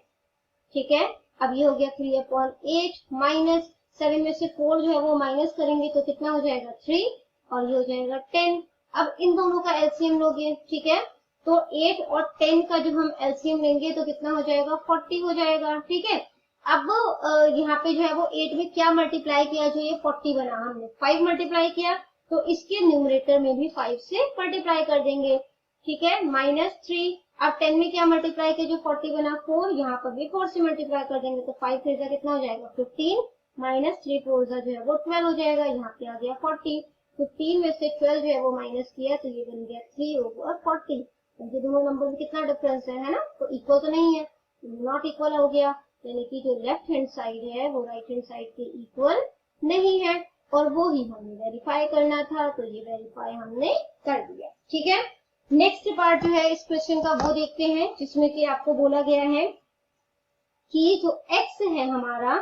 S1: ठीक है। अब ये हो गया 3/8 माइनस 7 में से 4 जो है वो माइनस करेंगे तो कितना हो जाएगा 3, और ये हो जाएगा 10। अब इन दोनों का एलसीएम लोगे, ठीक है, तो 8 और 10 का जब हम एलसीएम लेंगे तो कितना हो जाएगा 40 हो जाएगा, ठीक है। अब यहाँ पे जो है वो 8 में क्या मल्टीप्लाई किया जो ये 40 बना, हमने 5 मल्टीप्लाई किया तो इसके न्यूमरेटर में भी 5 से मल्टीप्लाई कर देंगे, ठीक है, -3। अब 10 में क्या मल्टीप्लाई किया जो 40 बना 4, यहाँ पर भी 4 से मल्टीप्लाई कर देंगे तो 5 3 कितना हो जाएगा 15, -3 4 जो है वो 12 हो जाएगा, यहाँ पे आ गया 40। 15 में से 12 जो है वो माइनस किया तो ये बन गया 3/40। ये दोनों नंबर में कितना डिफरेंस है ना, तो इक्वल तो नहीं है, नॉट इक्वल हो गया, यानी कि जो लेफ्ट हैंड साइड है वो राइट हैंड साइड के इक्वल नहीं है, और वो ही हमें वेरीफाई करना था, तो ये वेरीफाई हमने कर दिया, ठीक है। नेक्स्ट पार्ट जो है इस क्वेश्चन का वो देखते हैं, जिसमें कि आपको बोला गया है कि जो x है हमारा,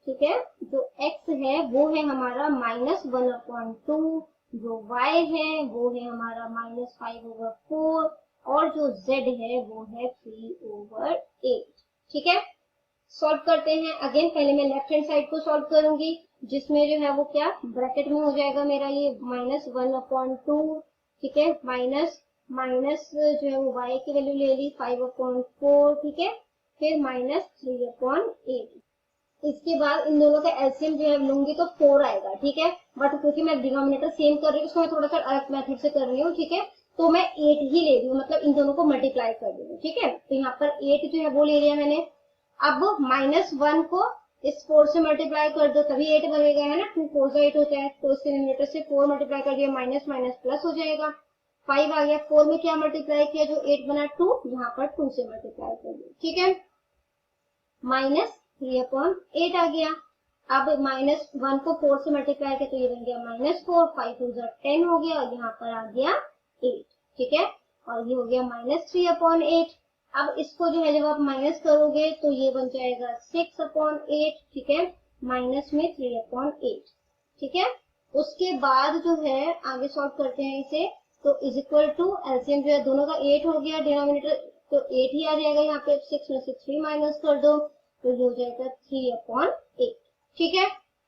S1: ठीक है, जो x है वो है हमारा -1/2, जो y है वो है हमारा -5/4, और जो z है वो है 3/8, ठीक है। सॉल्व करते हैं, अगेन पहले मैं लेफ्ट हैंड साइड को सॉल्व करूंगी, जिसमें जो है वो क्या ब्रैकेट में हो जाएगा मेरा ये -1/2, ठीक है, माइनस जो है वो y की वैल्यू ले ली 5/4, ठीक है, फिर -3/8। इसके बाद इन दोनों का एलसीएम जो है लूंगी तो 4 आएगा, ठीक है, बट क्योंकि मैं डिनोमिनेटर सेम कर रही हूँ, उसको मैं थोड़ा सा अलग मेथड से कर रही हूँ, ठीक है, तो मैं 8 ही ले रही हूँ, मतलब इन दोनों को मल्टीप्लाई कर रही हूँ, ठीक है, तो यहाँ पर 8 जो है वो ले लिया मैंने। अब -1 को इस 4 से मल्टीप्लाई कर दो तभी 8 बनेगा, है ना, 2 4 8 होता है, तो इसके न्यूमरेटर से 4 मल्टीप्लाई कर दिया, माइनस माइनस प्लस हो जाएगा, 5 आ गया, 4 में क्या मल्टीप्लाई किया जो 8 बना 2, यहाँ पर 2 से मल्टीप्लाई कर दिया, ठीक है, -3/8 आ गया। अब -1 को 4 से मल्टीप्लाई किया तो ये बन गया -4, 5 2 10 हो गया, और यहाँ पर आ गया 8, ठीक है, और ये हो गया -3/8। अब इसको जो है जब आप माइनस करोगे तो ये बन जाएगा 6/8, ठीक है, माइनस में 3/8, ठीक है। उसके बाद जो है आगे सॉल्व करते हैं इसे, तो इज इक्वल टू एलसीएम जो है दोनों का 8 हो गया, डिनोमिनेटर तो 8 ही आ जाएगा, यहाँ पे 6 में से 3 माइनस कर दो तो ये हो जाएगा 3/8, ठीक है।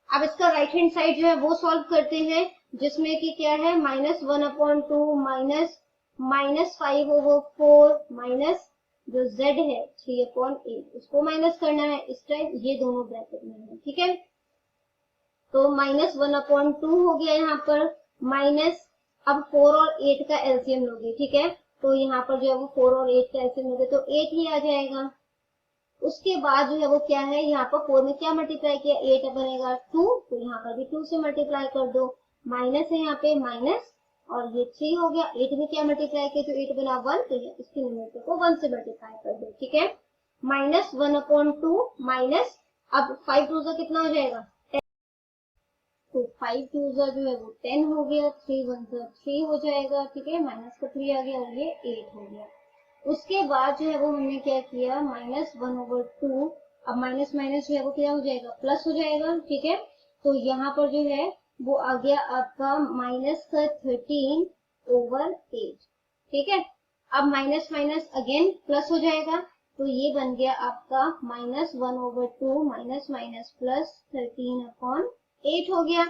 S1: अब इसका राइट हैंड साइड जो है वो सॉल्व करते हैं, जिसमें कि क्या है -1/2 माइनस 5/4 माइनस जो z है 3/8, उसको माइनस करना है, इस टाइम ये दोनों ब्रैकेट में है, ठीक है, तो -1/2 हो गया यहाँ पर, माइनस अब 4 और 8 का एलसीएम लोगे, ठीक है, तो यहाँ पर जो है वो 4 और 8 का एलसीएम लोगे तो 8 ही आ जाएगा। उसके बाद जो है वो क्या है, यहाँ पर 4 में क्या मल्टीप्लाई किया 8 बनेगा 2, तो यहाँ पर भी 2 से मल्टीप्लाई कर दो, माइनस है यहाँ पे और ये 3 हो गया। 8 में क्या मल्टीप्लाई किया, जो 8 बना 1, तो ये इसके न्यूमरेटर को 1 से मल्टीप्लाई कर दो, ठीक है। -1/2 माइनस, अब 5 टू से कितना हो जाएगा, तो 5 टू जो है वो 10 हो गया, 3 1 3 हो जाएगा, ठीक है, माइनस का 3 आ गया और ये 8 हो गया। उसके बाद जो है वो हमने क्या किया, -1/2, अब माइनस माइनस जो है वो क्या हो जाएगा, प्लस हो जाएगा, ठीक है। तो यहाँ पर जो है वो आ गया आपका माइनस का 13/8, ठीक है। अब माइनस माइनस अगेन प्लस हो जाएगा, तो ये बन गया आपका -1/2 माइनस माइनस प्लस 13/8 हो गया।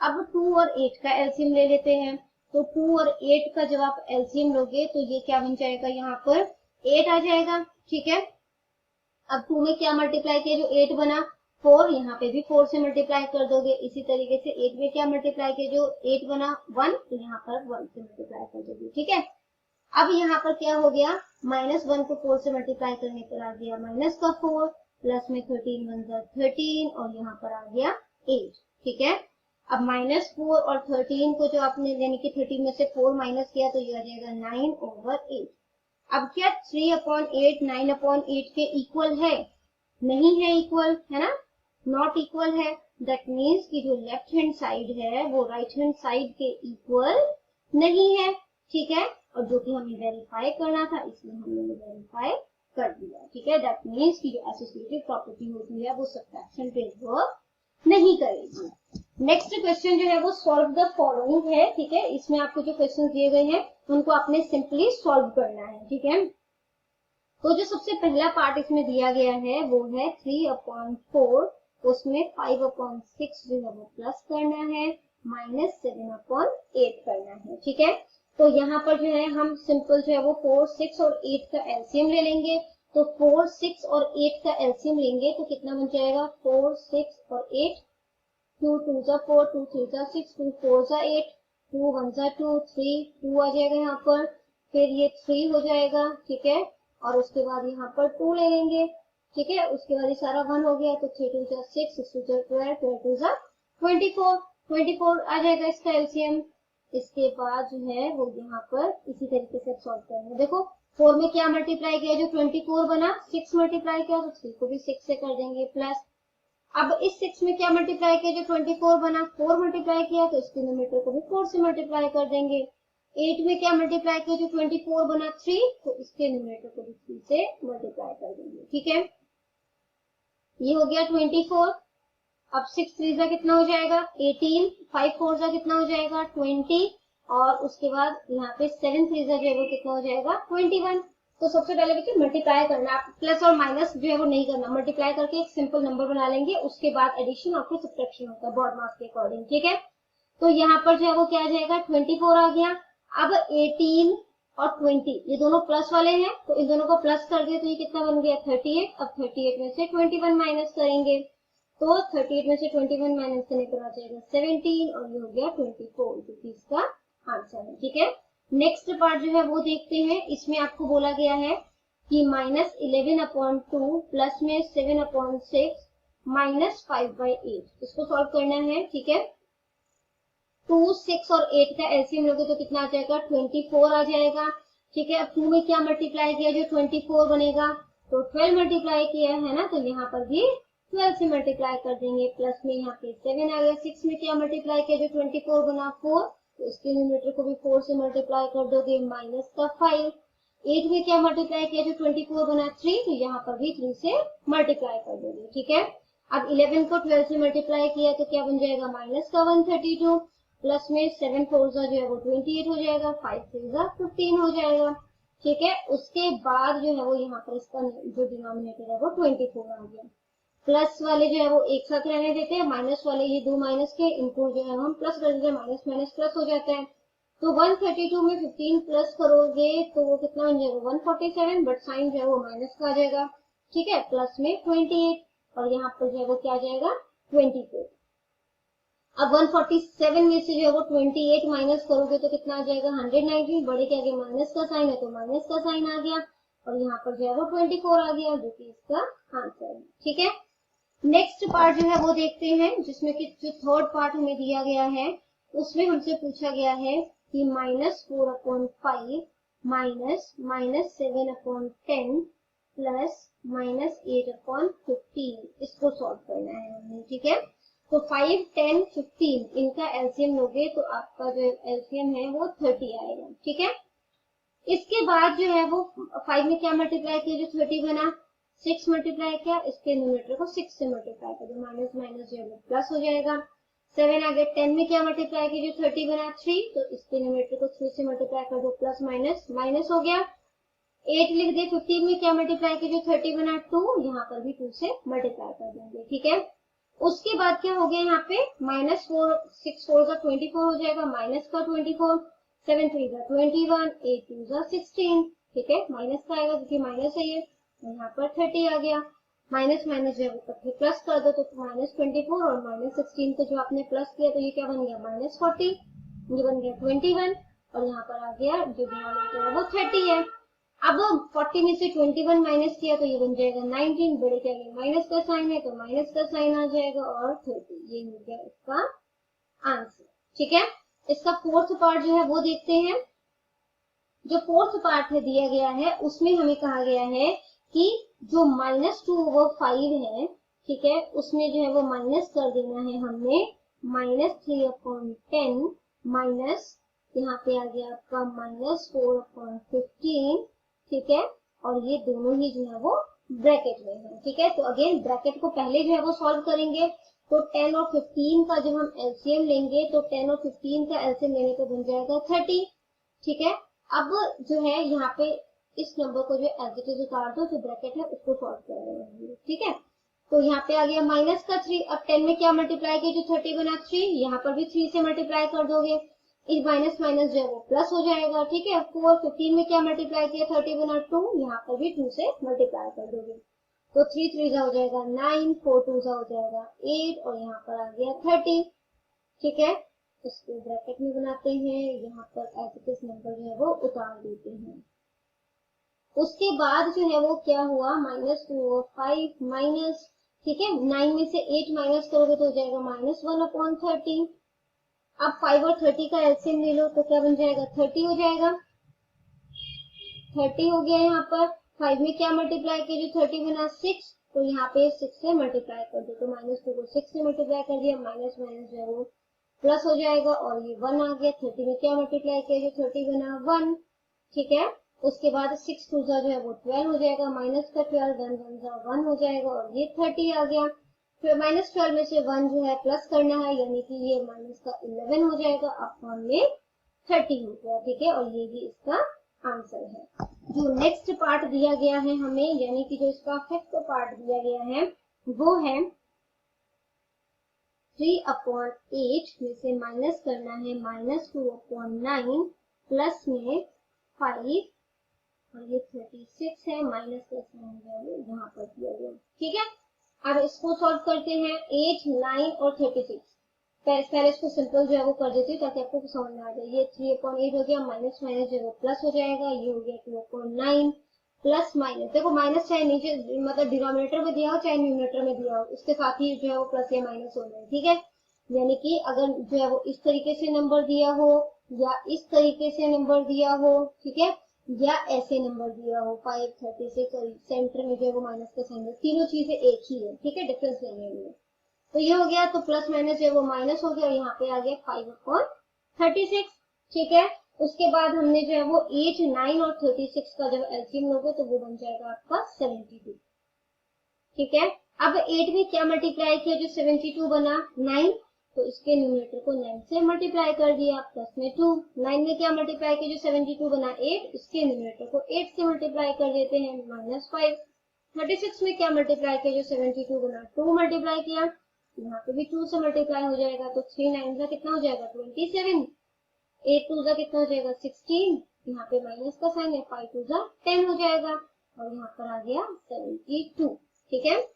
S1: अब 2 और 8 का एलसीएम ले लेते हैं, तो 2 और 8 का जब आप एलसीएम लोगे तो ये क्या बन जाएगा, यहाँ पर 8 आ जाएगा, ठीक है। अब 2 में क्या मल्टीप्लाई किया, जो 8 बना 4, यहाँ पे भी 4 से मल्टीप्लाई कर दोगे। इसी तरीके से 8 में क्या मल्टीप्लाई किया, जो 8 बना 1, तो यहाँ पर 1 से मल्टीप्लाई कर दोगे, ठीक है। अब यहाँ पर क्या हो गया, -1 को 4 से मल्टीप्लाई करने पर आ गया माइनस का 4, प्लस में 13 1 13, और यहाँ पर आ गया 8, ठीक है। अब -4 और 13 को जो आपने यानी कि 13 में से 4 माइनस किया, तो ये आ जाएगा 9/8। अब क्या 3/8 9/8 के इक्वल है, नहीं है इक्वल, है ना, नॉट इक्वल है। दैट मीन्स कि जो लेफ्ट हैंड साइड है वो राइट हैंड साइड के इक्वल नहीं है, ठीक है। और जो कि हमें वेरीफाई करना था, इसलिए हमने वेरीफाई कर दिया, ठीक है। दैट मीन्स कि जो एसोसिएटिव प्रॉपर्टी होती है वो सब्ट्रैक्शन पे वर्क नहीं करेगी। नेक्स्ट क्वेश्चन जो है वो सॉल्व द फॉलोइंग है, ठीक है। इसमें आपको जो क्वेश्चन दिए गए हैं उनको आपने सिंपली सॉल्व करना है, ठीक है। तो जो सबसे पहला पार्ट इसमें दिया गया है वो है 3/4, उसमें 5/6 जो है वो प्लस करना है, -7/8 करना है, ठीक है। तो यहाँ पर जो है हम सिंपल जो है वो 4 6 और 8 का एलसीएम ले लेंगे। तो 4 6 और 8 का एलसीएम लेंगे तो कितना बन जाएगा, 4 6 और 8, 2 2 4, 2 3 6, 2 4 8, 2 1 2, 3 2 आ जाएगा यहाँ पर, फिर ये 3 हो जाएगा, ठीक है। और उसके बाद यहाँ पर 2 ले लेंगे, ठीक है। उसके बाद ये सारा 1 हो गया, तो 3 2 6, 6 2 12, 12 2 24, 24 आ जाएगा इसका एलसीएम। इसके बाद जो है वो यहाँ पर इसी तरीके से सॉल्व करेंगे। देखो 4 में क्या मल्टीप्लाई किया, जो 24 बना 6 मल्टीप्लाई किया, तो 3 को भी 6 से कर देंगे प्लस। अब इस 6 में क्या मल्टीप्लाई किया, जो 24 बना 4 मल्टीप्लाई किया, तो इसके न्यूमरेटर को भी 4 से मल्टीप्लाई कर देंगे। 8 में क्या मल्टीप्लाई किया, जो 24 बना 3, तो इसके न्यूमरेटर को भी 3 से मल्टीप्लाई कर देंगे, ठीक है। ये हो गया 24। अब 6 3 जा कितना हो जाएगा, 18, 5 4 जा कितना हो जाएगा, 20, और उसके बाद यहाँ पे 7 3 जा जो है वो कितना हो जाएगा, 21। तो सबसे पहले देखिए मल्टीप्लाई करना, आप प्लस और माइनस जो है वो नहीं करना, मल्टीप्लाई करके एक सिंपल नंबर बना लेंगे, उसके बाद एडिशन और फिर सब्ट्रैक्शन होता है बॉड मास के अकॉर्डिंग, ठीक है। तो यहाँ पर जो है वो क्या आ जाएगा, 24 आ गया। अब 18 और 20 ये दोनों प्लस वाले हैं, तो इन दोनों को प्लस कर दिया, तो ये कितना बन गया, 38। अब 38 में से 21 माइनस करेंगे, तो 38 में से 21 माइनस करने पर आ जाएगा 17, और ये हो गया 24, जो कि इसका आंसर है, ठीक है। नेक्स्ट पार्ट जो है वो देखते हैं। इसमें आपको बोला गया है कि -11/2 प्लस में 7/6 -5/8, इसको सॉल्व करना है, ठीक है। 2 6 और 8 का एलसीएम लोगे तो कितना आ जाएगा, 24 आ जाएगा, ठीक है। अब 2 में क्या मल्टीप्लाई किया, जो 24 बनेगा, तो 12 मल्टीप्लाई किया है ना, तो यहाँ पर भी 12 से मल्टीप्लाई कर देंगे, प्लस में यहाँ पे 7 आ गया। 6 में क्या मल्टीप्लाई किया, जो 24 बना 4, तो इसके न्यूमरेटर को भी 4 से मल्टीप्लाई कर दोगे, माइनस का 5। 8 में क्या मल्टीप्लाई किया, जो 24 बना 3, तो यहाँ पर भी 3 से मल्टीप्लाई कर दोगे, ठीक है। अब 11 को 12 से मल्टीप्लाई किया तो क्या बन जाएगा, माइनस का 132, प्लस में 7 4 जो है वो 28 हो जाएगा, 5 3 15 हो जाएगा, ठीक है। उसके बाद जो है वो यहाँ पर इसका जो डिनोमिनेटर है वो 24 आ गया। प्लस वाले जो है वो एक साथ रहने देते हैं, माइनस वाले ये दो माइनस के इनको जो है हम प्लस कर देते हैं, माइनस माइनस प्लस हो जाता है। तो 132 में 15 प्लस करोगे तो वो कितना बन जाएगा, 147, बट साइन जो है वो माइनस का आ जाएगा, ठीक है। प्लस में 28, और यहाँ पर जो है वो क्या आ जाएगा, 24। अब 147 में से जो है वो 28 माइनस करोगे तो कितना आ जाएगा, 119, बड़े के आगे माइनस का साइन है तो माइनस का साइन आ गया, और यहाँ पर जो है वो 24 आ गया, जो कि इसका आंसर है, ठीक है। नेक्स्ट पार्ट जो है वो देखते हैं, जिसमें कि जो थर्ड पार्ट हमें दिया गया है उसमें हमसे पूछा गया है कि -4/5 -7/10 प्लस -8/15 इसको सॉल्व करना है हमने, ठीक है। तो 5, 10, 15 इनका एलसीएम लोगे तो आपका जो एलसीएम है वो 30 आएगा, ठीक है। इसके बाद जो है वो 5 में क्या मल्टीप्लाई किया जो 30 बना, 6 मल्टीप्लाई किया, इसके न्यूमरेटर को 6 से मल्टीप्लाई कर दो, माइनस माइनस जो है वो प्लस हो जाएगा। 7 आगे 10 में क्या मल्टीप्लाई किया जो 30 बना 3, तो इसके न्यूमरेटर को 3 से मल्टीप्लाई कर दो, प्लस माइनस माइनस हो गया। 8 लिख दे, 15 में क्या मल्टीप्लाई किया जो 30 बना 2, यहाँ पर भी 2 से मल्टीप्लाई कर देंगे, ठीक है। उसके बाद क्या हो गया यहाँ पे -4, 6 4 का 24 हो जाएगा, माइनस का 24, 7 3 का 21, 8 2 का 16, ठीक है। माइनस का आएगा क्योंकि माइनस है ये, यहाँ पर 30 आ गया। माइनस माइनस जो है वो प्लस कर दो, तो -24 और -16 को जो आपने प्लस किया तो ये क्या बन गया -40, ये बन गया 21 और यहाँ पर आ गया जो डिनोमिनेटर है वो 30 है। अब 40 में से 21 माइनस किया तो ये बन जाएगा 19, बड़े के आगे माइनस का साइन है तो माइनस का साइन आ जाएगा और 30, ये हो गया इसका आंसर, ठीक है। इसका फोर्थ पार्ट जो है वो देखते हैं। जो फोर्थ पार्ट है दिया गया है उसमें हमें कहा गया है कि जो -2/5 है, ठीक है, उसमें जो है वो माइनस कर देना है हमने -3/10 माइनस यहाँ पे आ गया आपका -4/15, ठीक है। और ये दोनों ही जो है वो ब्रैकेट में है, ठीक है। तो अगेन ब्रैकेट को पहले जो है वो सॉल्व करेंगे, तो 10 और 15 का जब हम एलसीएम लेंगे तो 10 और 15 का एलसीएम लेने पे बन जाएगा 30, ठीक है। अब जो है यहाँ पे इस नंबर को जो एज इट इज उतार दो, जो ब्रैकेट है उसको सॉल्व कर रहे हैं, ठीक है। तो यहाँ पे आ गया माइनस का 3, अब 10 में क्या मल्टीप्लाई किया जो 30 बना 3, यहाँ पर भी 3 से मल्टीप्लाई कर दोगे, इस माइनस माइनस जो है वो प्लस हो जाएगा, ठीक है। 4 15 में क्या मल्टीप्लाई किया 30 बना 2, यहाँ पर भी 2 से मल्टीप्लाई कर दोगे, तो 3 3 हो जाएगा 9, 4 2 हो जाएगा 8 और यहाँ पर आ गया 30, ठीक है। इसको ब्रैकेट में बनाते हैं, यहाँ पर एज इट इज नंबर जो है वो उतार देते हैं। उसके बाद जो है वो क्या हुआ -2/5 माइनस, ठीक है, 9 में से 8 माइनस करोगे तो हो जाएगा -1/30। अब 5 और 30 का एलसीएम ले लो तो क्या बन जाएगा 30 हो जाएगा, 30 हो गया। यहाँ पर 5 में क्या मल्टीप्लाई किया जो 30 बना 6, तो यहाँ पे 6 से मल्टीप्लाई कर दो, तो -2 को 6 से मल्टीप्लाई कर दिया, माइनस माइनस जो है वो प्लस हो जाएगा और ये 1 आ गया। 30 में क्या मल्टीप्लाई किया जो 30 बना 1, ठीक है। उसके बाद 6 2 जो है वो 12 हो जाएगा, माइनस का 12, 1 1 1 हो जाएगा और ये 30 आ गया। फिर -12 में से 1 जो है प्लस करना है, यानी कि ये माइनस का 11 हो जाएगा, अब फॉर्म में 30 हो गया, ठीक है। और ये भी इसका आंसर है। जो नेक्स्ट पार्ट दिया गया है हमें, यानी कि जो इसका फिफ्थ पार्ट दिया गया है वो है 3/8 में से माइनस करना है -2/9 प्लस में 5 और ये 36 है, माइनस का साइन यहाँ पर दिया गया, ठीक है। अब इसको सॉल्व करते हैं 8, 9 और 36। पहले इसको सिंपल जो है वो कर देती हूँ ताकि आपको समझ में आ जाए। ये 3/8 हो गया, माइनस माइनस जो है प्लस हो जाएगा, ये हो गया 2/9 प्लस माइनस, देखो माइनस चाहे नीचे मतलब डिनोमिनेटर में दिया हो चाहे न्यूमरेटर में दिया हो, उसके साथ ही जो है वो प्लस या माइनस हो जाए, ठीक है। यानी कि अगर जो है वो इस तरीके से नंबर दिया हो या इस तरीके से नंबर दिया हो, ठीक है, या ऐसे नंबर दिया हो 5 36 और सेंटर में जो है वो माइनस का साइन है, तीनों चीजें एक ही है, ठीक है, डिफरेंस नहीं है। तो ये हो गया, तो प्लस माइनस जो है वो माइनस हो गया और यहाँ पे आ गया 5/36, ठीक है। उसके बाद हमने जो है वो 8, 9 और 36 का जब एलसीएम लोगे तो वो बन जाएगा आपका 72, ठीक है। अब 8 में क्या मल्टीप्लाई किया जो 72 बना 9, तो इसके न्यूमरेटर को 9 से मल्टीप्लाई कर दिया, प्लस में 2। 9 में क्या मल्टीप्लाई किया जो 72 बना 8, इसके न्यूमरेटर को 8 से मल्टीप्लाई कर देते हैं, -5। 36 में क्या मल्टीप्लाई किया जो 72 बना 2 मल्टीप्लाई किया, यहाँ पे भी 2 से मल्टीप्लाई हो जाएगा, तो 3 9 का कितना हो जाएगा 27, 8 2 का कितना हो जाएगा 16, यहाँ पे माइनस का साइन है, 5 2 10 हो जाएगा और यहाँ पर आ गया 72, ठीक है।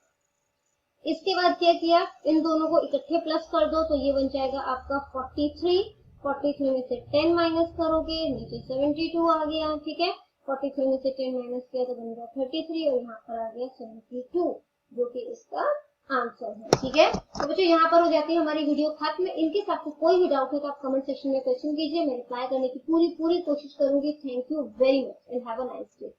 S1: इसके बाद क्या किया, इन दोनों को इकट्ठे प्लस कर दो तो ये बन जाएगा आपका 43। 43 में से 10 माइनस करोगे नीचे 72 आ गया, ठीक है। 43 में से 10 माइनस किया तो बन गया 33 और यहाँ पर आ गया 72, जो कि इसका आंसर है, ठीक है। तो बच्चों यहाँ पर हो जाती है हमारी वीडियो खत्म। इनकेस आपको कोई भी डाउट है तो आप कमेंट सेक्शन में क्वेश्चन कीजिए, मैं रिप्लाई करने की पूरी कोशिश करूंगी। Thank you very much and have a nice day.